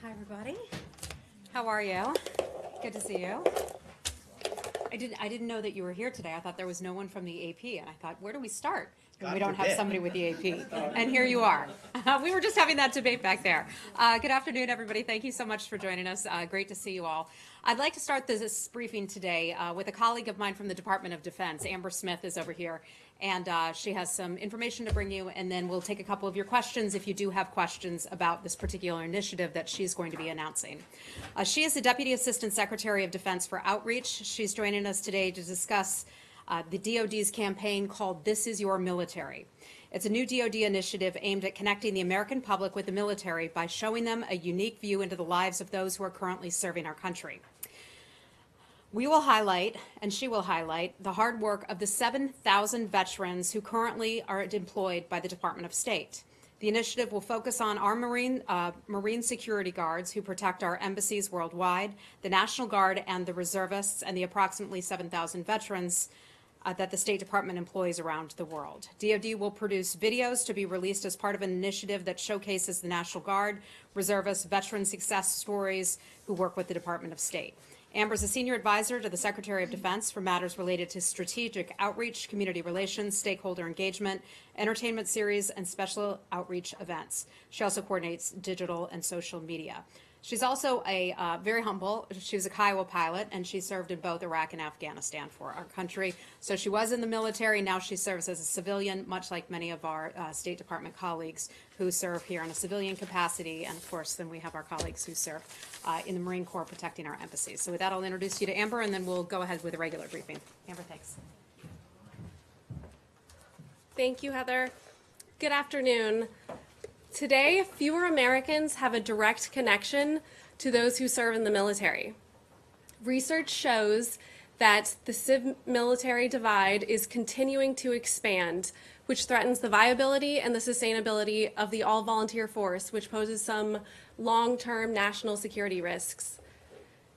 Hi, everybody. How are you? Good to see you. I didn't know that you were here today. I thought there was no one from the AP, and I thought, where do we start? And we don't have somebody with the AP. And here you are. We were just having that debate back there. Good afternoon, everybody. Thank you so much for joining us. Great to see you all. I'd like to start this briefing today with a colleague of mine from the Department of Defense. Amber Smith is over here, and she has some information to bring you, and then we'll take a couple of your questions if you do have questions about this particular initiative that she's going to be announcing. She is the Deputy Assistant Secretary of Defense for Outreach. She's joining us today to discuss the DoD's campaign called This Is Your Military. It's a new DoD initiative aimed at connecting the American public with the military by showing them a unique view into the lives of those who are currently serving our country. We will highlight, and she will highlight, the hard work of the 7,000 veterans who currently are employed by the Department of State. The initiative will focus on our Marine security guards who protect our embassies worldwide, the National Guard and the reservists, and the approximately 7,000 veterans that the State Department employs around the world. DoD will produce videos to be released as part of an initiative that showcases the National Guard, reservists, veteran success stories who work with the Department of State. Amber is a senior advisor to the Secretary of Defense for matters related to strategic outreach, community relations, stakeholder engagement, entertainment series, and special outreach events. She also coordinates digital and social media. She's also very humble. She was a Kiowa pilot, and she served in both Iraq and Afghanistan for our country. So she was in the military. Now she serves as a civilian, much like many of our State Department colleagues who serve here in a civilian capacity. And, of course, then we have our colleagues who serve in the Marine Corps protecting our embassies. So with that, I'll introduce you to Amber, and then we'll go ahead with a regular briefing. Amber, thanks. Thank you, Heather. Good afternoon. Today, fewer Americans have a direct connection to those who serve in the military. Research shows that the civ-military divide is continuing to expand, which threatens the viability and the sustainability of the all-volunteer force, which poses some long-term national security risks.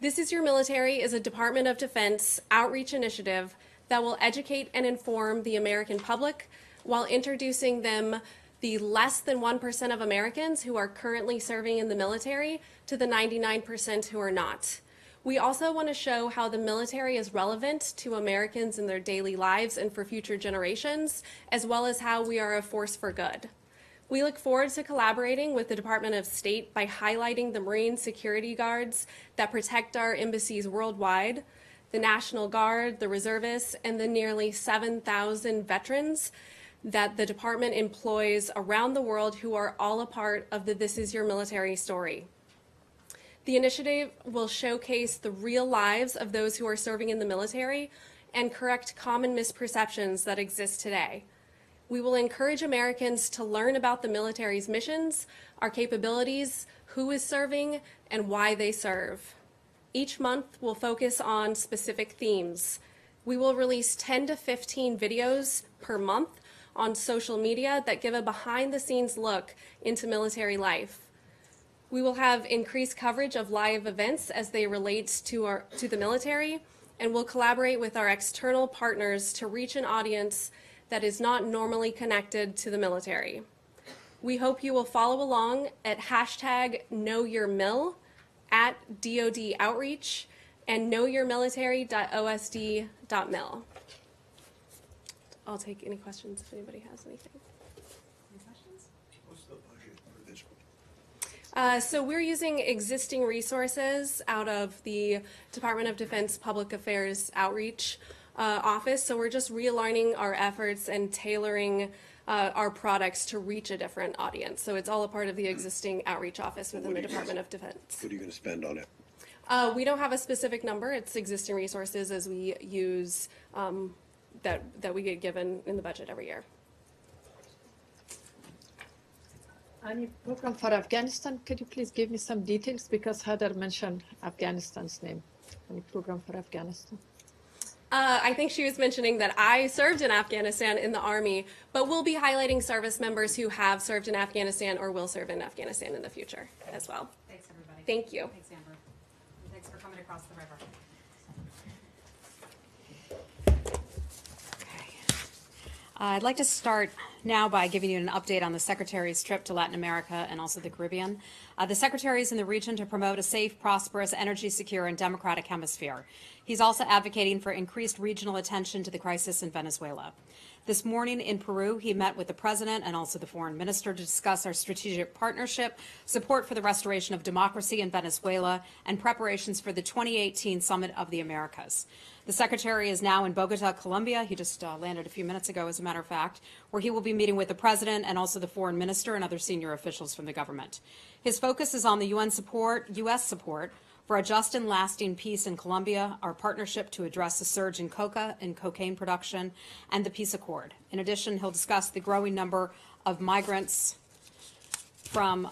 This Is Your Military is a Department of Defense outreach initiative that will educate and inform the American public while introducing them the less than 1% of Americans who are currently serving in the military to the 99% who are not. We also want to show how the military is relevant to Americans in their daily lives and for future generations, as well as how we are a force for good. We look forward to collaborating with the Department of State by highlighting the Marine security guards that protect our embassies worldwide, the National Guard, the reservists, and the nearly 7,000 veterans that the department employs around the world who are all a part of the This Is Your Military story. The initiative will showcase the real lives of those who are serving in the military and correct common misperceptions that exist today. We will encourage Americans to learn about the military's missions, our capabilities, who is serving, and why they serve. Each month will focus on specific themes. We will release 10 to 15 videos per month on social media that give a behind-the-scenes look into military life. We will have increased coverage of live events as they relate to the military, and we'll collaborate with our external partners to reach an audience that is not normally connected to the military. We hope you will follow along at #KnowYourMil, at DoD Outreach, and knowyourmilitary.osd.mil. I'll take any questions if anybody has anything. Any questions? What's the budget for this one? So we're using existing resources out of the Department of Defense Public Affairs Outreach Office. So we're just realigning our efforts and tailoring our products to reach a different audience. So it's all a part of the existing outreach office within the Department of Defense. What are you going to spend on it? We don't have a specific number. It's existing resources as we use that we get given in the budget every year. Any program for Afghanistan? Could you please give me some details? Because Heather mentioned Afghanistan's name. Any program for Afghanistan? I think she was mentioning that I served in Afghanistan in the Army, but we'll be highlighting service members who have served in Afghanistan or will serve in Afghanistan in the future as well. Thanks, everybody. Thank you. Thanks, Amber. And thanks for coming across the river. I'd like to start now by giving you an update on the Secretary's trip to Latin America and also the Caribbean. The Secretary is in the region to promote a safe, prosperous, energy secure, and democratic hemisphere. He's also advocating for increased regional attention to the crisis in Venezuela. This morning in Peru, he met with the President and also the Foreign Minister to discuss our strategic partnership, support for the restoration of democracy in Venezuela, and preparations for the 2018 Summit of the Americas. The Secretary is now in Bogota, Colombia. He just landed a few minutes ago, as a matter of fact, where he will be meeting with the President and also the Foreign Minister and other senior officials from the government. His focus is on the U.S. support for a just and lasting peace in Colombia, our partnership to address the surge in coca and cocaine production, and the peace accord. In addition, he'll discuss the growing number of migrants from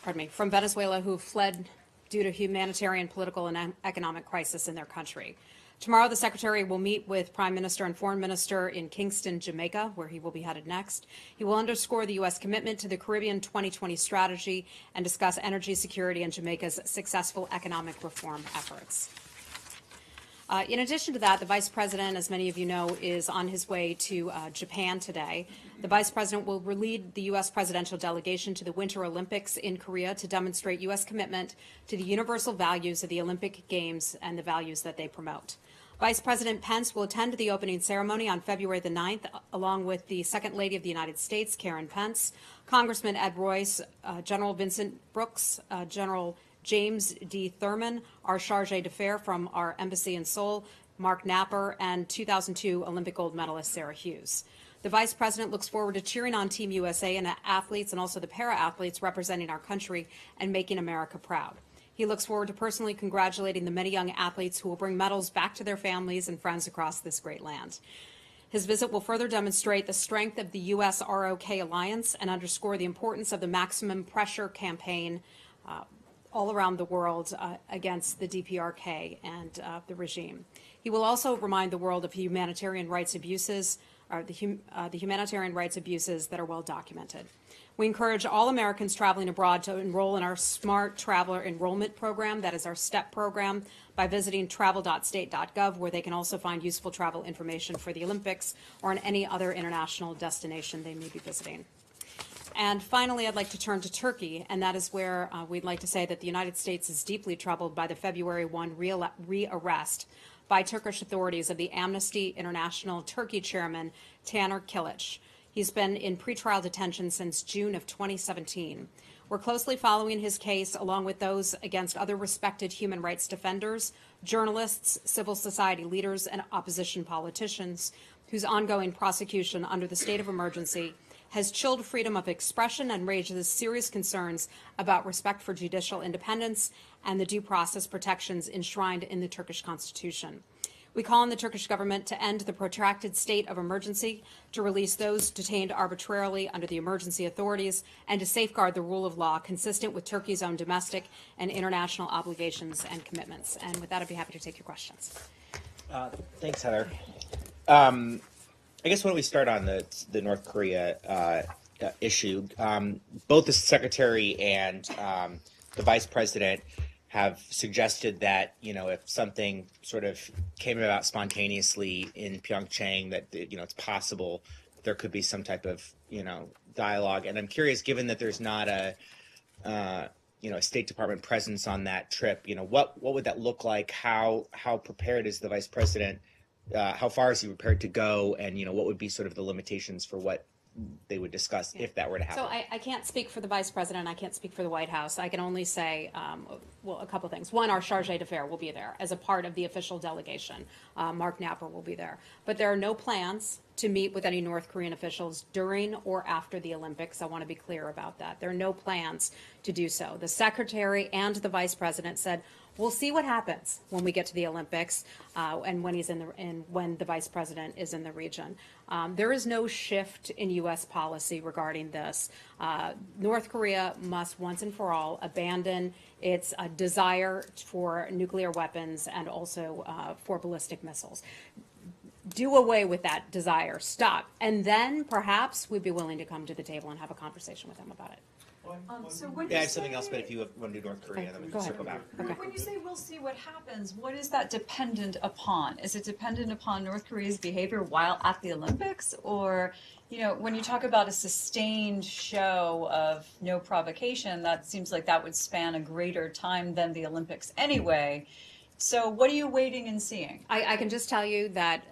Venezuela who fled due to humanitarian, political, and economic crisis in their country. Tomorrow, the Secretary will meet with Prime Minister and Foreign Minister in Kingston, Jamaica, where he will be headed next. He will underscore the U.S. commitment to the Caribbean 2020 strategy and discuss energy security and Jamaica's successful economic reform efforts. In addition to that, the Vice President, as many of you know, is on his way to Japan today. The Vice President will lead the U.S. presidential delegation to the Winter Olympics in Korea to demonstrate U.S. commitment to the universal values of the Olympic Games and the values that they promote. Vice President Pence will attend the opening ceremony on February the 9th, along with the Second Lady of the United States, Karen Pence, Congressman Ed Royce, General Vincent Brooks, General James D. Thurman, our charge d'affaires from our embassy in Seoul, Mark Napper, and 2002 Olympic gold medalist Sarah Hughes. The Vice President looks forward to cheering on Team USA and athletes and also the para-athletes representing our country and making America proud. He looks forward to personally congratulating the many young athletes who will bring medals back to their families and friends across this great land. His visit will further demonstrate the strength of the U.S. ROK alliance and underscore the importance of the maximum pressure campaign all around the world against the DPRK and the regime. He will also remind the world of humanitarian rights abuses, the humanitarian rights abuses that are well documented. We encourage all Americans traveling abroad to enroll in our Smart Traveler Enrollment Program, that is our STEP program, by visiting travel.state.gov, where they can also find useful travel information for the Olympics or in any other international destination they may be visiting. And finally, I'd like to turn to Turkey, and that is where we'd like to say that the United States is deeply troubled by the February 1 rearrest by Turkish authorities of the Amnesty International Turkey chairman, Taner Kilic. He's been in pretrial detention since June of 2017. We're closely following his case, along with those against other respected human rights defenders, journalists, civil society leaders, and opposition politicians, whose ongoing prosecution under the state of emergency has chilled freedom of expression and raises serious concerns about respect for judicial independence and the due process protections enshrined in the Turkish constitution. We call on the Turkish government to end the protracted state of emergency, to release those detained arbitrarily under the emergency authorities, and to safeguard the rule of law consistent with Turkey's own domestic and international obligations and commitments. And with that, I'd be happy to take your questions. Thanks, Heather. I guess why don't we start on the North Korea issue? Both the Secretary and the Vice President have suggested that, if something sort of came about spontaneously in Pyeongchang, that, it's possible there could be some type of, dialogue. And I'm curious, given that there's not a State Department presence on that trip, what would that look like? How prepared is the Vice President? How far is he prepared to go? And, what would be sort of the limitations for what they would discuss if that were to happen? So I can't speak for the Vice President. I can't speak for the White House. I can only say, a couple things. One, our charge d'affaires will be there as a part of the official delegation. Mark Napper will be there. But there are no plans to meet with any North Korean officials during or after the Olympics. I want to be clear about that. There are no plans to do so. The Secretary and the Vice President said, we'll see what happens when we get to the Olympics and when the Vice President is in the region. There is no shift in U.S. policy regarding this. North Korea must once and for all abandon its desire for nuclear weapons and also for ballistic missiles. Do away with that desire. Stop. And then perhaps we'd be willing to come to the table and have a conversation with them about it. So when Yeah, I you have something else, but say- if you want to do North Korea, then we Go can ahead. circle back. Okay. When you say we'll see what happens, what is that dependent upon? Is it dependent upon North Korea's behavior while at the Olympics? Or, when you talk about a sustained show of no provocation, that seems like that would span a greater time than the Olympics anyway. So what are you waiting and seeing? I can just tell you that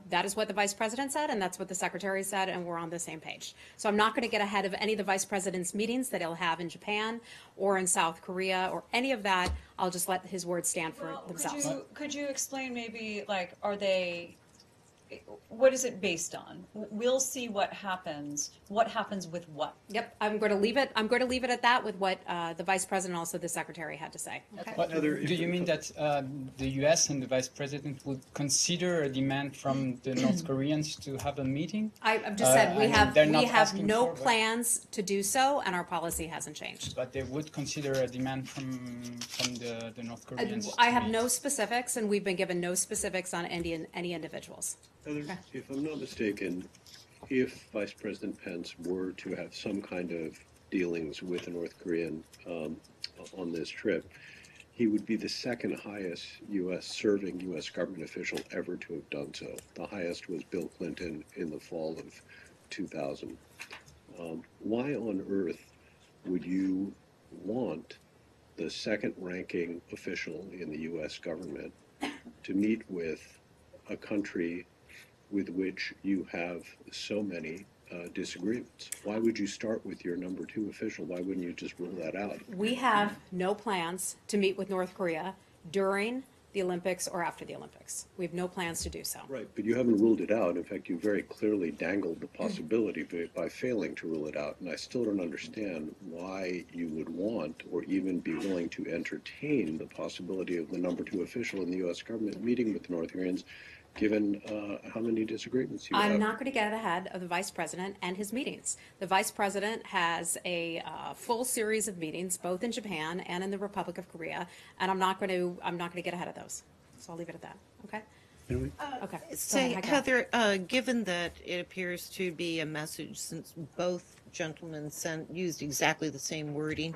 that is what the vice president said, and that's what the secretary said, and we're on the same page. So I'm not going to get ahead of any of the vice president's meetings that he'll have in Japan or in South Korea or any of that. I'll just let his words stand for Well, themselves. could you explain maybe, what is it based on? We'll see what happens. What happens with what? Yep, I'm going to leave it. I'm going to leave it at that with what the vice president, also the secretary, had to say. Okay. But Heather, do you mean that the U.S. and the Vice President would consider a demand from the North Koreans to have a meeting? I've just said we and they're have not asking no for what? plans to do so, and our policy hasn't changed. But they would consider a demand from the North Koreans. I to have meet. no specifics, and we've been given no specifics on any individuals. Heather, if I'm not mistaken, if Vice President Pence were to have some kind of dealings with the North Korean on this trip, he would be the second highest serving U.S. government official ever to have done so. The highest was Bill Clinton in the fall of 2000. Why on earth would you want the second-ranking official in the U.S. government to meet with a country with which you have so many disagreements? Why would you start with your number two official? Why wouldn't you just rule that out? We have no plans to meet with North Korea during the Olympics or after the Olympics. We have no plans to do so. Right, but you haven't ruled it out. In fact, you very clearly dangled the possibility by failing to rule it out. And I still don't understand why you would want or even be willing to entertain the possibility of the number two official in the U.S. government meeting with the North Koreans, given how many disagreements you have. I'm not going to get ahead of the vice president and his meetings. The vice president has a full series of meetings, both in Japan and in the Republic of Korea, and I'm not going to get ahead of those. So I'll leave it at that. Okay. Okay. Say, Go ahead, Heather, given that it appears to be a message, since both gentlemen used exactly the same wording,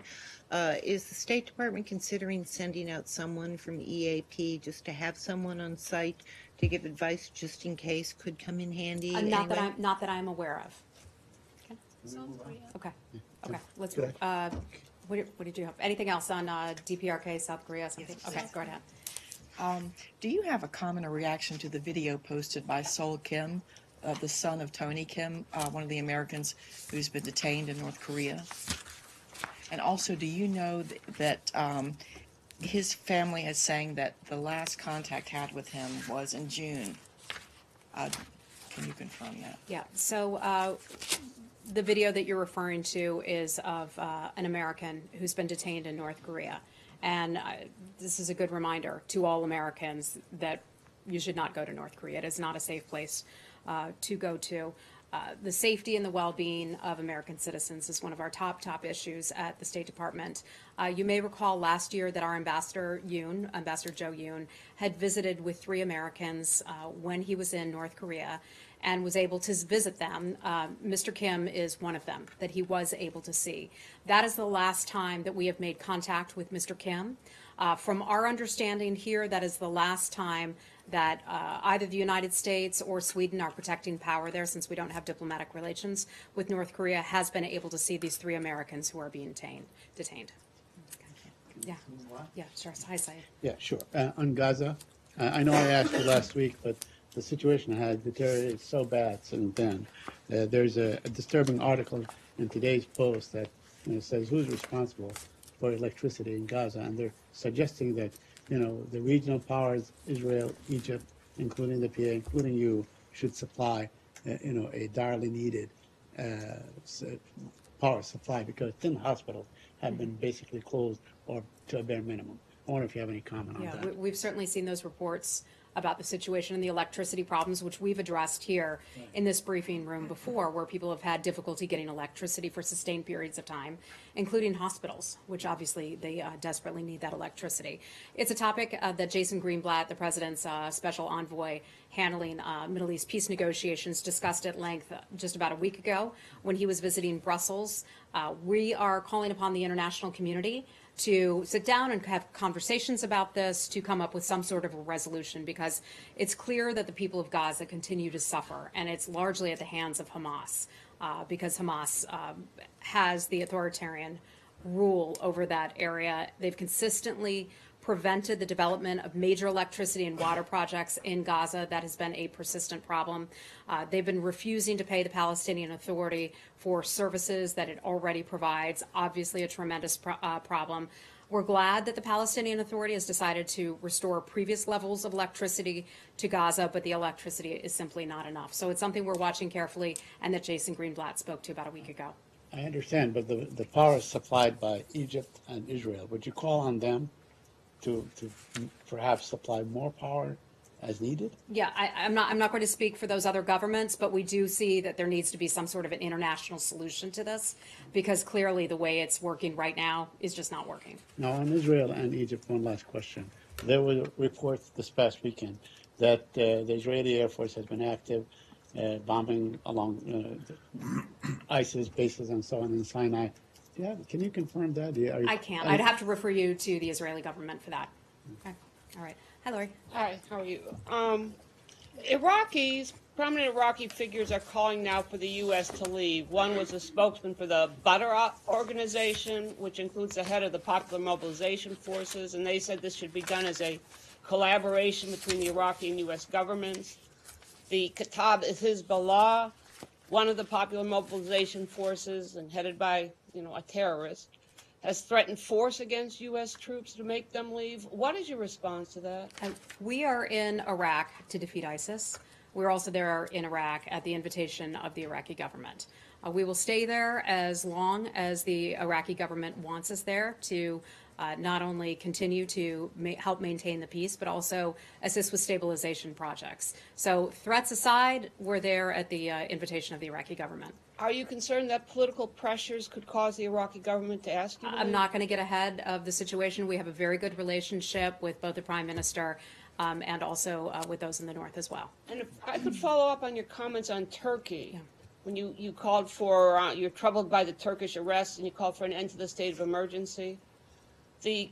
is the State Department considering sending out someone from EAP just to have someone on site to give advice, just in case, could come in handy? Not anyway? that I'm aware of. Okay. Okay. Let's. What did you have? Anything else on DPRK, South Korea, something? Okay, go ahead. Do you have a comment or reaction to the video posted by Sol Kim, the son of Tony Kim, one of the Americans who's been detained in North Korea? And also, do you know that his family is saying that the last contact had with him was in June? Can you confirm that? Yeah. So the video that you're referring to is of an American who's been detained in North Korea. And this is a good reminder to all Americans that you should not go to North Korea. It is not a safe place to go to. The safety and the well-being of American citizens is one of our top issues at the State Department. You may recall last year that our Ambassador Joe Yoon, had visited with 3 Americans when he was in North Korea and was able to visit them. Mr. Kim is one of them that he was able to see. That is the last time that we have made contact with Mr. Kim. From our understanding here, that is the last time that either the United States or Sweden, our protecting power there, since we don't have diplomatic relations with North Korea, has been able to see these 3 Americans who are being detained. Yeah, yeah, sure. Hi, Syed. Yeah, sure. On Gaza, I know I asked you last week, but the situation has deteriorated so bad since then. There's a disturbing article in today's Post that says who's responsible for electricity in Gaza, and they're suggesting that the regional powers, Israel, Egypt, including the PA, including you, should supply a direly needed power supply, because 10 hospitals have been basically closed or to a bare minimum. I wonder if you have any comment on that. We've certainly seen those reports about the situation and the electricity problems, which we've addressed here in this briefing room before, where people have had difficulty getting electricity for sustained periods of time, including hospitals, which obviously they desperately need that electricity. It's a topic that Jason Greenblatt, the president's special envoy, handling Middle East peace negotiations, discussed at length just about a week ago when he was visiting Brussels. We are calling upon the international community to sit down and have conversations about this, to come up with some sort of a resolution, because it's clear that the people of Gaza continue to suffer, and it's largely at the hands of Hamas, because Hamas has the authoritarian rule over that area. They've consistently prevented the development of major electricity and water projects in Gaza. That has been a persistent problem. They've been refusing to pay the Palestinian Authority for services that it already provides, obviously a tremendous problem. We're glad that the Palestinian Authority has decided to restore previous levels of electricity to Gaza, but the electricity is simply not enough. So it's something we're watching carefully, and that Jason Greenblatt spoke to about a week ago. I understand, but the power is supplied by Egypt and Israel. Would you call on them to perhaps supply more power as needed? Yeah, I'm not going to speak for those other governments, but we do see that there needs to be some sort of an international solution to this, because clearly the way it's working right now is just not working. Now, on Israel and Egypt, one last question. There were reports this past weekend that the Israeli Air Force has been active, bombing along ISIS bases and so on in Sinai. Yeah, can you confirm that? I can't. I'd have to refer you to the Israeli government for that. Okay. All right. Hi, Lori. Hi, how are you? Iraqis, prominent Iraqi figures are calling now for the U.S. to leave. One was a spokesman for the Badr organization, which includes the head of the Popular Mobilization Forces, and they said this should be done as a collaboration between the Iraqi and U.S. governments. The Kataib is Hezbollah, one of the Popular Mobilization Forces, and headed by, a terrorist, has threatened force against U.S. troops to make them leave. What is your response to that? We are in Iraq to defeat ISIS. We're also there in Iraq at the invitation of the Iraqi government. We will stay there as long as the Iraqi government wants us there to not only continue to help maintain the peace, but also assist with stabilization projects. So threats aside, we're there at the invitation of the Iraqi government. Are you concerned that political pressures could cause the Iraqi government to ask you to leave? I'm not going to get ahead of the situation. We have a very good relationship with both the Prime Minister and also with those in the north as well. And if I could follow up on your comments on Turkey. Yeah. When you called for, you're troubled by the Turkish arrests and you called for an end to the state of emergency. The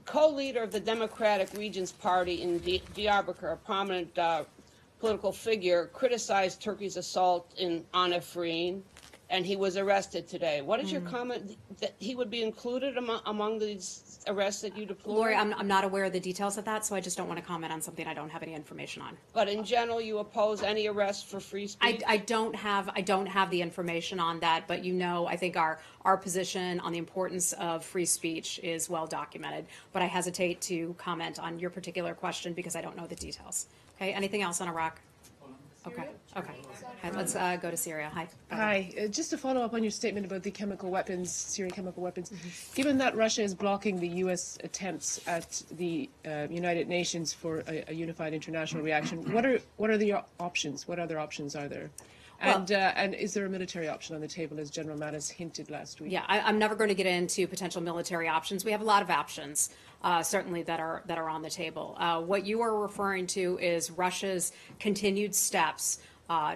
co-leader of the Democratic Regions Party in Diyarbakir, a prominent political figure, criticized Turkey's assault on Afrin, and he was arrested today. What is your comment that he would be included among these arrests that you deployed? Lori, I'm not aware of the details of that, so I just don't want to comment on something I don't have any information on. But in general, you oppose any arrests for free speech? I don't have the information on that, but I think our position on the importance of free speech is well documented. But I hesitate to comment on your particular question because I don't know the details. Okay, anything else on Iraq? Okay. Let's go to Syria. Hi. Hi. Just to follow up on your statement about the chemical weapons, Syrian chemical weapons, given that Russia is blocking the U.S. attempts at the United Nations for a unified international reaction, what are the options? What other options are there? And is there a military option on the table, as General Mattis hinted last week? Yeah, I'm never going to get into potential military options. We have a lot of options, certainly, that are on the table. What you are referring to is Russia's continued steps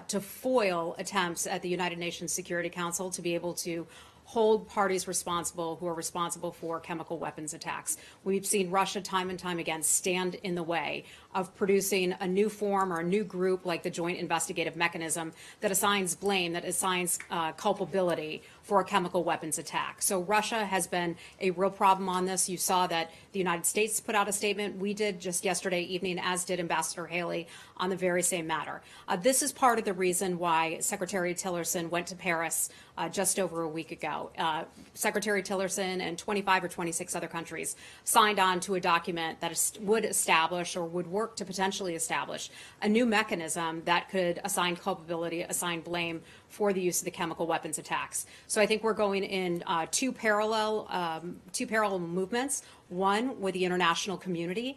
to foil attempts at the United Nations Security Council to be able to hold parties responsible who are responsible for chemical weapons attacks. We've seen Russia time and time again stand in the way of producing a new form or a new group like the Joint Investigative Mechanism that assigns blame, that assigns culpability for a chemical weapons attack. So Russia has been a real problem on this. You saw that the United States put out a statement. We did just yesterday evening, as did Ambassador Haley, on the very same matter. This is part of the reason why Secretary Tillerson went to Paris just over a week ago. Secretary Tillerson and 25 or 26 other countries signed on to a document that would establish or would work to potentially establish a new mechanism that could assign culpability, assign blame for the use of the chemical weapons attacks. So I think we're going in two parallel movements. One, with the international community,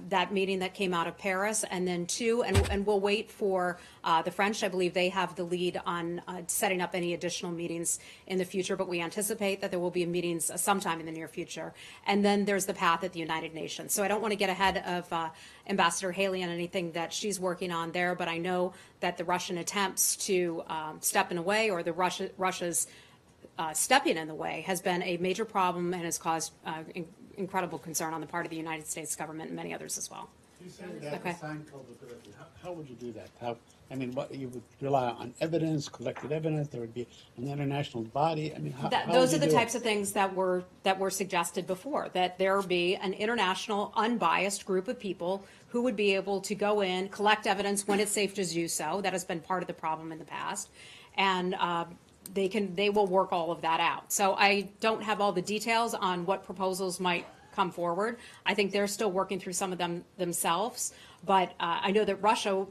that meeting that came out of Paris, and then two, and we'll wait for the French. I believe they have the lead on setting up any additional meetings in the future, but we anticipate that there will be meetings sometime in the near future. And then there's the path at the United Nations. So I don't want to get ahead of Ambassador Haley and anything that she's working on there, but I know that the Russian attempts to step in the way, or the Russia's stepping in the way, has been a major problem and has caused incredible concern on the part of the United States government and many others as well. You said that Okay. to sign culpability. How would you do that? I mean, what, you would rely on evidence, collected evidence? There would be an international body. I mean, how Those would are the you do types of things that were suggested before, that there be an international, unbiased group of people who would be able to go in, collect evidence when it's safe to do so. That has been part of the problem in the past, and they will work all of that out. So I don't have all the details on what proposals might come forward. I think they're still working through some of them themselves. But I know that Russia,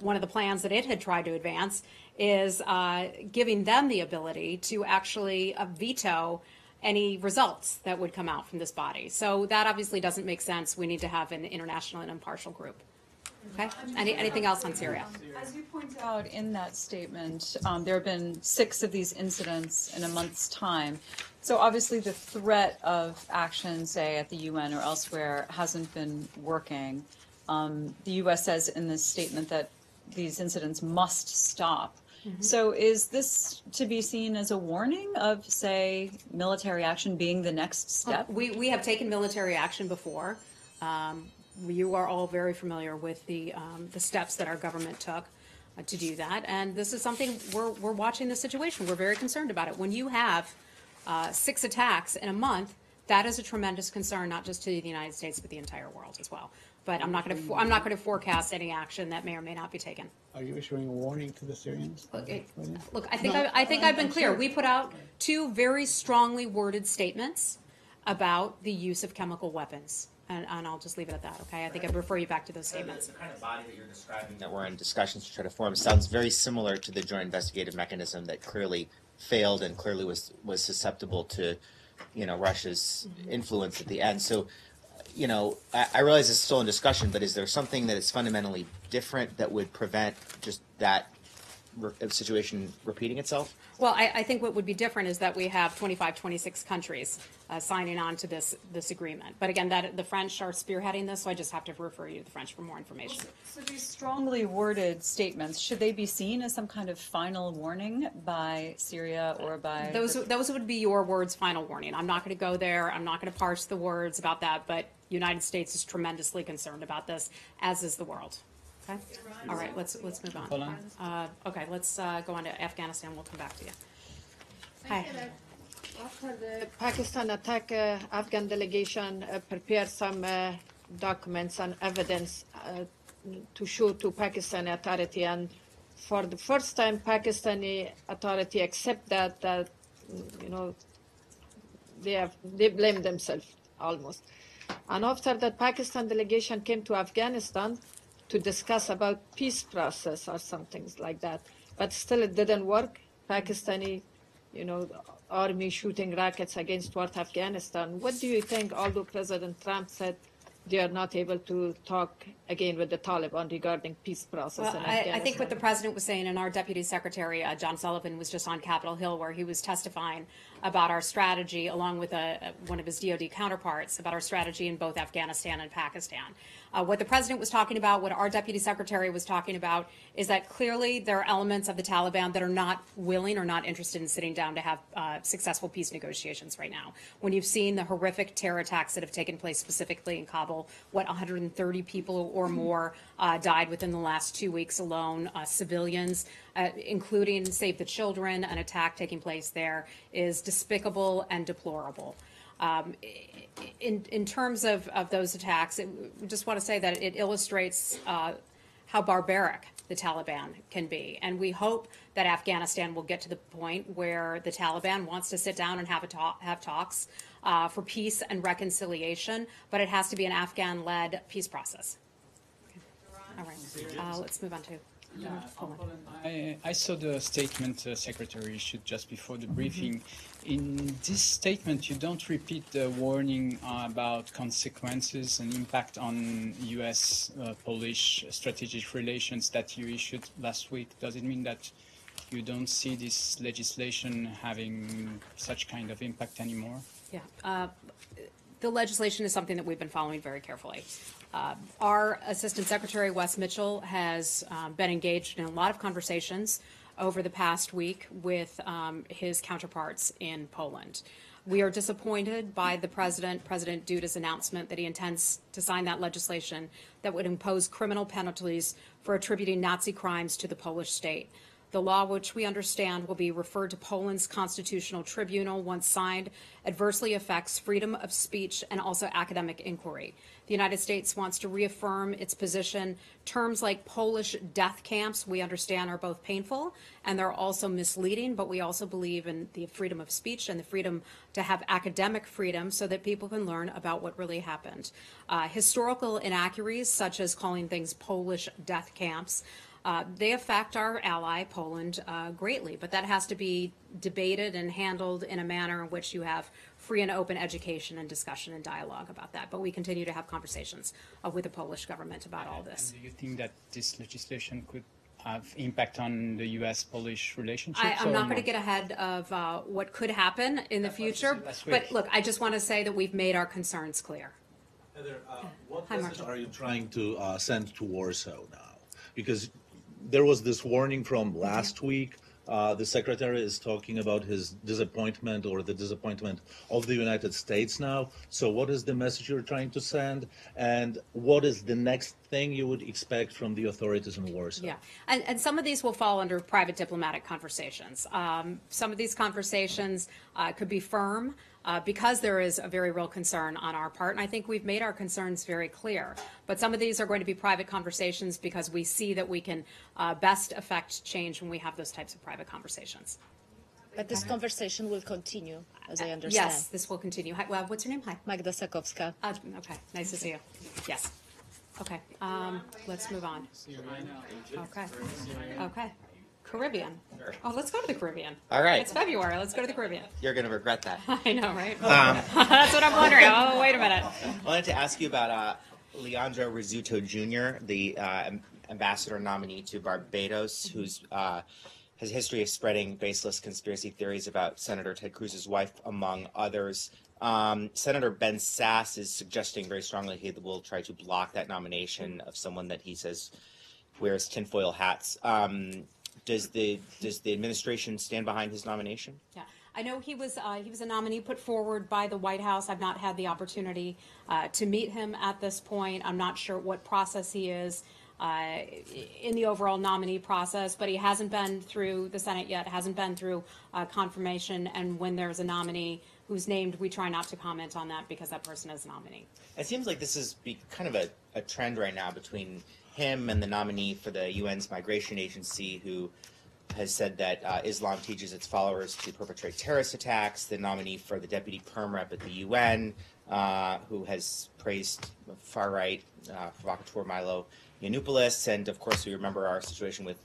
one of the plans that it had tried to advance is giving them the ability to actually veto any results that would come out from this body. So that obviously doesn't make sense. We need to have an international and impartial group. Okay. Anything else on Syria? As you point out in that statement, there have been 6 of these incidents in a month's time. So obviously the threat of action, say, at the UN or elsewhere, hasn't been working. The U.S. says in this statement that these incidents must stop. Mm-hmm. So is this to be seen as a warning of, say, military action being the next step? We have taken military action before. You are all very familiar with the steps that our government took to do that, and this is something we're watching the situation. We're very concerned about it. When you have 6 attacks in a month, that is a tremendous concern, not just to the United States, but the entire world as well. But I'm not going to forecast any action that may or may not be taken. Are you issuing a warning to the Syrians? Look, I think I've been clear. We put out 2 very strongly worded statements about the use of chemical weapons. And I'll just leave it at that, okay? I think I'd refer you back to those statements. The kind of body that you're describing that we're in discussions to try to form sounds very similar to the joint investigative mechanism that clearly failed and clearly was susceptible to, Russia's influence at the end. So, I realize it's still in discussion, but is there something that is fundamentally different that would prevent just that situation repeating itself? Well, I think what would be different is that we have 25, 26 countries signing on to this agreement. But again, that the French are spearheading this, so I just have to refer you to the French for more information. So these strongly worded statements, should they be seen as some kind of final warning by Syria or by... Those would be your words, final warning. I'm not going to go there. I'm not going to parse the words about that, but the United States is tremendously concerned about this, as is the world. Okay. All right, let's move on. Okay, let's go on to Afghanistan. We'll come back to you. Hi. After the Pakistan attack, Afghan delegation prepared some documents and evidence to show to Pakistani authority, and for the first time, Pakistani authority accept that they blame themselves almost. And after that, Pakistan delegation came to Afghanistan to discuss about peace process or something like that. But still it didn't work. Pakistani, army shooting rockets against North Afghanistan. What do you think, although President Trump said they are not able to talk again with the Taliban regarding peace process in Afghanistan? I think what the president was saying, and our deputy secretary, John Sullivan, was just on Capitol Hill where he was testifying about our strategy, along with one of his DOD counterparts, about our strategy in both Afghanistan and Pakistan. What the president was talking about, what our deputy secretary was talking about, is that clearly there are elements of the Taliban that are not willing or not interested in sitting down to have successful peace negotiations right now. When you've seen the horrific terror attacks that have taken place specifically in Kabul, 130 people or more died within the last 2 weeks alone, civilians, including Save the Children, an attack taking place there, is despicable and deplorable. In terms of those attacks, we just want to say that it illustrates how barbaric the Taliban can be. And we hope that Afghanistan will get to the point where the Taliban wants to sit down and have talks for peace and reconciliation, but it has to be an Afghan-led peace process. Okay. All right. Let's move on to I saw the statement Secretary issued just before the briefing. In this statement, you don't repeat the warning about consequences and impact on U.S.-Polish strategic relations that you issued last week. Does it mean that you don't see this legislation having such kind of impact anymore? Yeah. The legislation is something that we've been following very carefully. Our Assistant Secretary, Wes Mitchell, has been engaged in a lot of conversations over the past week with his counterparts in Poland. We are disappointed by the President Duda's announcement that he intends to sign that legislation that would impose criminal penalties for attributing Nazi crimes to the Polish state. The law, which we understand will be referred to Poland's constitutional tribunal once signed, adversely affects freedom of speech and also academic inquiry. The United States wants to reaffirm its position. Terms like Polish death camps, we understand, are both painful and they're also misleading, but we also believe in the freedom of speech and the freedom to have academic freedom so that people can learn about what really happened. Historical inaccuracies, such as calling things Polish death camps, they affect our ally, Poland, greatly, but that has to be debated and handled in a manner in which you have free and open education and discussion and dialogue about that. But we continue to have conversations with the Polish government about all this. And do you think that this legislation could have impact on the U.S.-Polish relationship? I'm not going to get ahead of what could happen in the future, but look, I just want to say that we've made our concerns clear. Heather, what message are you trying to send to Warsaw now? Because there was this warning from last week. The Secretary is talking about his disappointment or the disappointment of the United States now. So what is the message you're trying to send? And what is the next thing you would expect from the authorities in Warsaw? Yeah, and some of these will fall under private diplomatic conversations. Some of these conversations could be firm because there is a very real concern on our part, and I think we've made our concerns very clear. But some of these are going to be private conversations because we see that we can best affect change when we have those types of private conversations. But this conversation will continue, as I understand. Yes, this will continue. Hi, well, what's your name? Hi. Magda Sakowska. Okay, nice to see you. Yes. Okay, let's move on. Okay. Caribbean. Sure. Oh, let's go to the Caribbean. All right. It's February. Let's go to the Caribbean. You're going to regret that. I know, right? That's what I'm wondering. Oh, wait a minute. I wanted to ask you about Leandro Rizzuto Jr., the ambassador nominee to Barbados, who's has a history of spreading baseless conspiracy theories about Senator Ted Cruz's wife, among others. Senator Ben Sasse is suggesting very strongly he will try to block that nomination of someone that he says wears tinfoil hats. Does the administration stand behind his nomination? Yeah, I know he was a nominee put forward by the White House. I've not had the opportunity to meet him at this point. I'm not sure what process he is in the overall nominee process, but he hasn't been through the Senate yet, hasn't been through confirmation, and when there's a nominee who's named, we try not to comment on that because that person is a nominee. It seems like this is kind of a trend right now between him and the nominee for the UN's migration agency, who has said that Islam teaches its followers to perpetrate terrorist attacks, the nominee for the deputy perm rep at the UN, who has praised far-right provocateur Milo Yiannopoulos, and of course we remember our situation with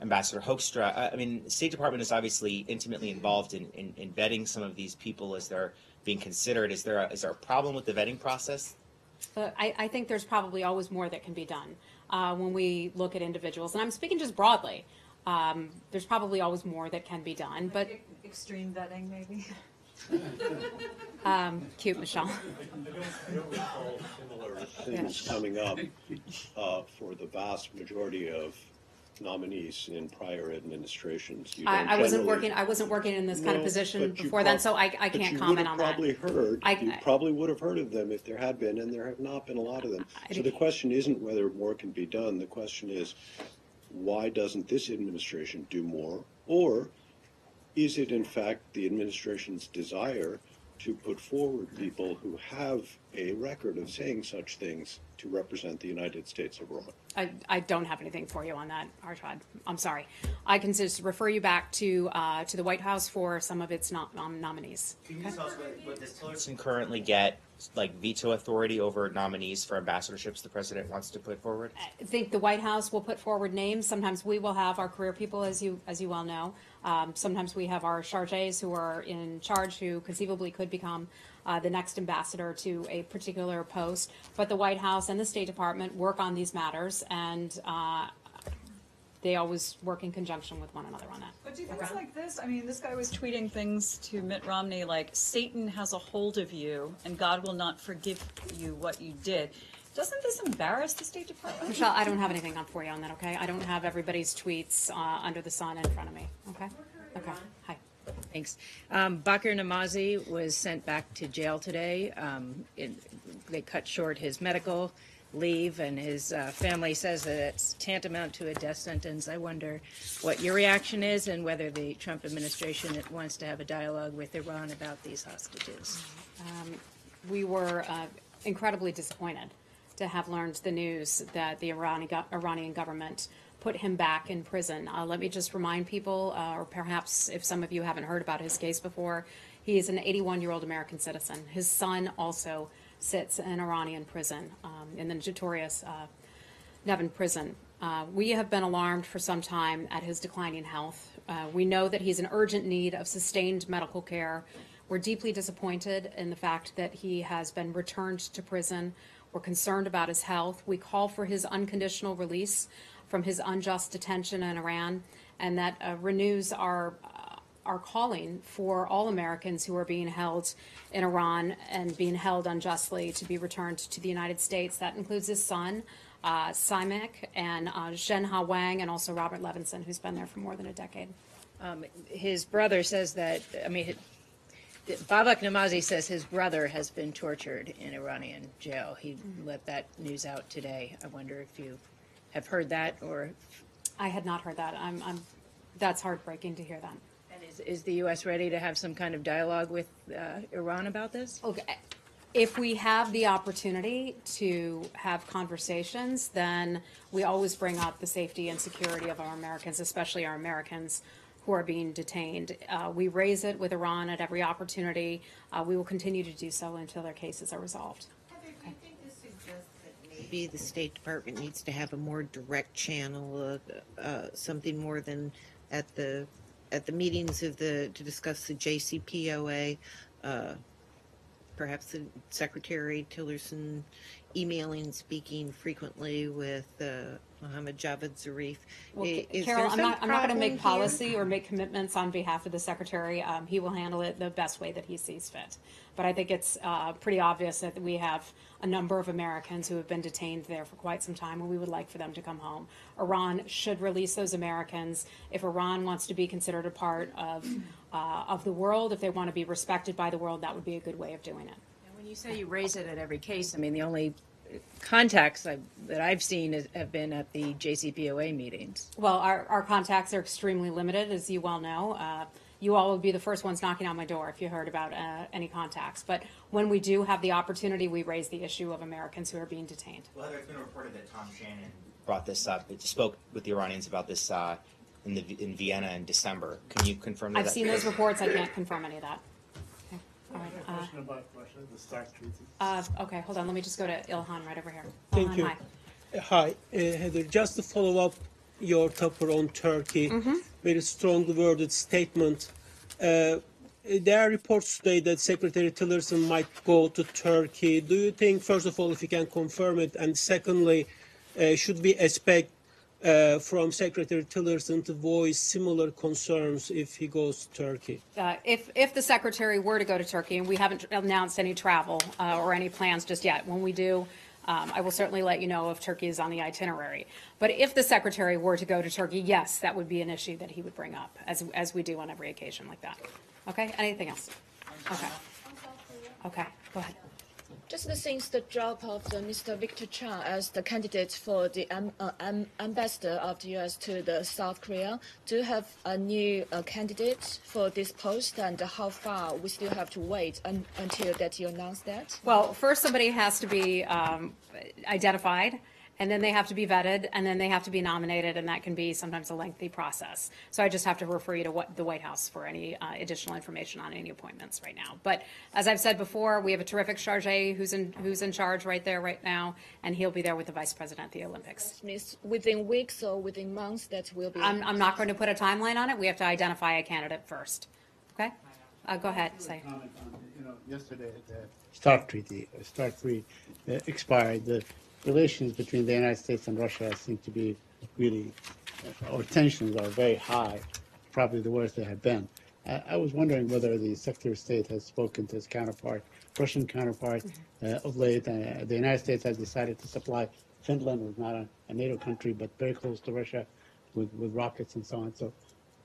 Ambassador Hoekstra. I mean, the State Department is obviously intimately involved in vetting some of these people as they're being considered. Is there a problem with the vetting process? I think there's probably always more that can be done when we look at individuals, and I'm speaking just broadly. There's probably always more that can be done, but extreme vetting, maybe. Cute, Michelle. I don't recall similar things coming up for the vast majority of nominees in prior administrations. I wasn't working in this kind of position before then, so I can't comment on that. You probably would have heard of them if there had been, and there have not been a lot of them. So the question isn't whether more can be done. The question is, why doesn't this administration do more? Or is it, in fact, the administration's desire to put forward people who have a record of saying such things to represent the United States abroad? I don't have anything for you on that, Arshad. I'm sorry. I can just refer you back to the White House for some of its nominees. Can you tell us what does Tillerson currently get, like veto authority over nominees for ambassadorships the president wants to put forward? I think the White House will put forward names. Sometimes we will have our career people, as you well know. Sometimes we have our chargés who are in charge, who conceivably could become the next ambassador to a particular post. But the White House and the State Department work on these matters, and they always work in conjunction with one another on that. But do things like this, I mean, this guy was tweeting things to Mitt Romney like, Satan has a hold of you and God will not forgive you what you did. Doesn't this embarrass the State Department? Michelle, I don't have anything for you on that, okay? I don't have everybody's tweets under the sun in front of me, okay? Okay, hi. Thanks. Bakr Namazi was sent back to jail today. They cut short his medical leave, and his family says that it's tantamount to a death sentence. I wonder what your reaction is and whether the Trump administration wants to have a dialogue with Iran about these hostages. We were incredibly disappointed to have learned the news that the Iranian government put him back in prison. Let me just remind people, or perhaps if some of you haven't heard about his case before, he is an 81-year-old American citizen. His son also sits in Iranian prison, in the notorious Nevin prison. We have been alarmed for some time at his declining health. We know that he's in urgent need of sustained medical care. We're deeply disappointed in the fact that he has been returned to prison. We're concerned about his health. We call for his unconditional release from his unjust detention in Iran, and that renews our calling for all Americans who are being held in Iran and being held unjustly to be returned to the United States. That includes his son, Simek, and Zhenhao Wang, and also Robert Levinson, who's been there for more than a decade. His brother says that, Babak Namazi says his brother has been tortured in Iranian jail. He let that news out today. I wonder if you have heard that, or I had not heard that. That's heartbreaking to hear that. And is the U.S. ready to have some kind of dialogue with Iran about this? Okay. If we have the opportunity to have conversations, then we always bring up the safety and security of our Americans, especially our Americans who are being detained. We raise it with Iran at every opportunity. We will continue to do so until their cases are resolved. Maybe the State Department needs to have a more direct channel, something more than at the meetings of to discuss the JCPOA. Perhaps the Secretary Tillerson emailing and speaking frequently with Mohammed Javad Zarif. Well, Carol, I'm not going to make policy or make commitments on behalf of the Secretary. He will handle it the best way that he sees fit. But I think it's pretty obvious that we have a number of Americans who have been detained there for quite some time, and we would like for them to come home. Iran should release those Americans. If Iran wants to be considered a part of the world, if they want to be respected by the world, that would be a good way of doing it. And when you say you raise it at every case, I mean, the only contacts that I've seen have been at the JCPOA meetings. Well, our contacts are extremely limited, as you well know. You all would be the first ones knocking on my door if you heard about any contacts. But when we do have the opportunity, we raise the issue of Americans who are being detained. Well, Heather, it's been reported that Tom Shannon brought this up. It spoke with the Iranians about this in Vienna in December. Can you confirm that? I've seen those reports. I can't confirm any of that. I have a question about Russia, the START treaty. Okay, hold on. Let me just go to Ilhan right over here. Thank Ilhan, you. Hi. Hi, Heather. Just to follow up your topper on Turkey, very strongly worded statement. There are reports today that Secretary Tillerson might go to Turkey. Do you think, first of all, if you can confirm it, and secondly, should we expect from Secretary Tillerson to voice similar concerns if he goes to Turkey? If the Secretary were to go to Turkey, and we haven't announced any travel or any plans just yet, when we do, I will certainly let you know if Turkey is on the itinerary. But if the Secretary were to go to Turkey, yes, that would be an issue that he would bring up, as we do on every occasion like that. Okay? Anything else? Okay. Okay, go ahead. Just since the drop of the Mr. Victor Cha as the candidate for the ambassador of the U.S. to the South Korea, do you have a new candidate for this post, and how far we still have to wait until that you announce that? Well, first somebody has to be identified, and then they have to be vetted, and then they have to be nominated, and that can be sometimes a lengthy process. So I just have to refer you to the White House for any additional information on any appointments right now. But as I've said before, we have a terrific chargé who's in charge right there right now, and he'll be there with the Vice President at the Olympics. Means within weeks or within months that will be. I'm not going to put a timeline on it. We have to identify a candidate first. Okay? Go ahead. Say. Yesterday, the START treaty, START 3, expired. The relations between the United States and Russia seem to be really, or tensions are very high, probably the worst they have been. I was wondering whether the Secretary of State has spoken to his counterpart, Russian counterpart, of late. The United States has decided to supply Finland, who's not a NATO country, but very close to Russia, with rockets and so on. So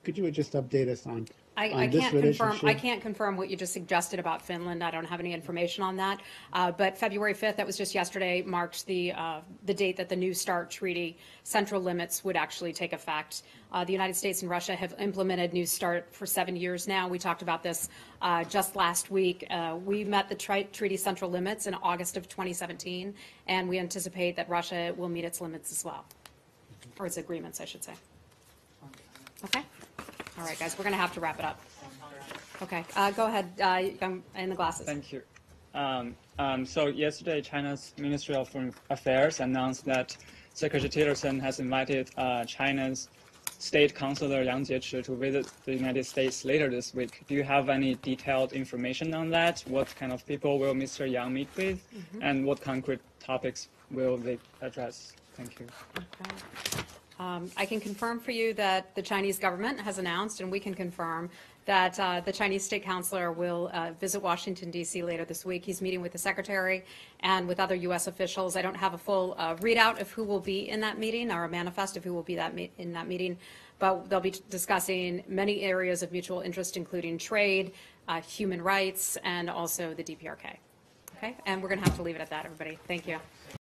could you just update us on this relationship? I can't confirm what you just suggested about Finland. I don't have any information on that. But February 5th, that was just yesterday, marked the date that the new START treaty central limits would actually take effect. The United States and Russia have implemented New START for 7 years now. We talked about this just last week. We met the treaty central limits in August of 2017, and we anticipate that Russia will meet its limits as well, or its agreements, I should say. Okay? All right, guys, we're going to have to wrap it up. Okay, go ahead, in the glasses. Thank you. So yesterday, China's Ministry of Foreign Affairs announced that Secretary Tillerson has invited China's State Councilor Yang Jiechi to visit the United States later this week. Do you have any detailed information on that? What kind of people will Mr. Yang meet with? And what concrete topics will they address? Thank you. Okay. I can confirm for you that the Chinese government has announced, and we can confirm, that the Chinese State Councilor will visit Washington, D.C. later this week. He's meeting with the Secretary and with other U.S. officials. I don't have a full readout of who will be in that meeting, or a manifest of who will be in that meeting, but they'll be discussing many areas of mutual interest, including trade, human rights, and also the DPRK. Okay? And we're going to have to leave it at that, everybody. Thank you.